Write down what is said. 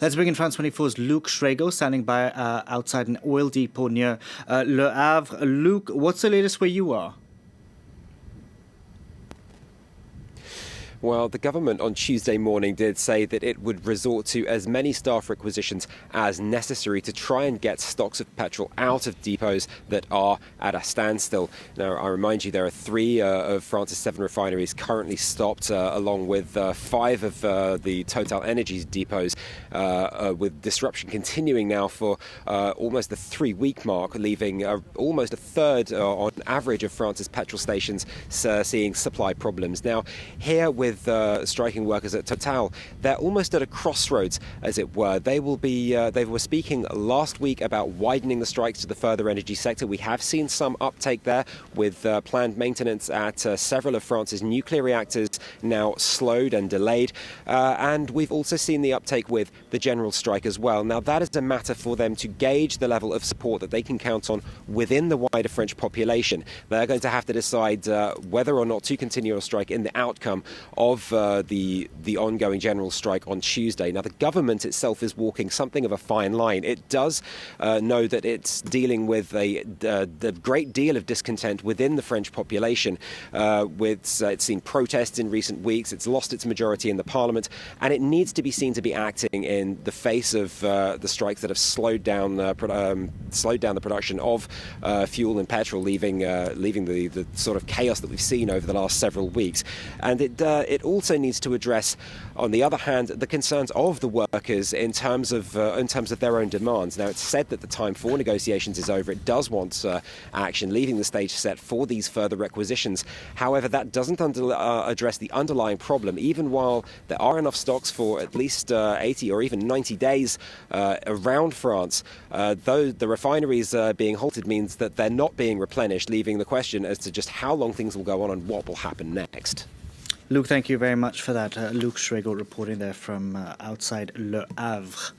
Let's bring in France 24's Luke Shrago, standing by outside an oil depot near Le Havre. Luke, what's the latest where you are? Well, the government on Tuesday morning did say that it would resort to as many staff requisitions as necessary to try and get stocks of petrol out of depots that are at a standstill. Now, I remind you, there are 3 of France's 7 refineries currently stopped, along with 5 of the Total Energies depots, with disruption continuing now for almost the 3-week mark, leaving almost a third on average of France's petrol stations seeing supply problems. Now, here with striking workers at Total, they're almost at a crossroads, as it were. They were speaking last week about widening the strikes to the further energy sector. We have seen some uptake there, with planned maintenance at several of France's nuclear reactors now slowed and delayed. And we've also seen the uptake with the general strike as well. Now, that is a matter for them to gauge the level of support that they can count on within the wider French population. They're going to have to decide whether or not to continue a strike in the outcome of the ongoing general strike on Tuesday. Now, the government itself is walking something of a fine line. It does know that it's dealing with the great deal of discontent within the French population. It's seen protests in recent weeks. It's lost its majority in the parliament, and it needs to be seen to be acting in the face of the strikes that have slowed down the production of fuel and petrol, leaving the sort of chaos that we've seen over the last several weeks. And it also needs to address, on the other hand, the concerns of the workers in terms of their own demands. Now, it's said that the time for negotiations is over. It does want action, leaving the stage set for these further requisitions. However, that doesn't address the underlying problem. Even while there are enough stocks for at least 80 or even 90 days around France, though the refineries being halted means that they're not being replenished, leaving the question as to just how long things will go on and what will happen next. Luke, thank you very much for that. Luke Shrago reporting there from outside Le Havre.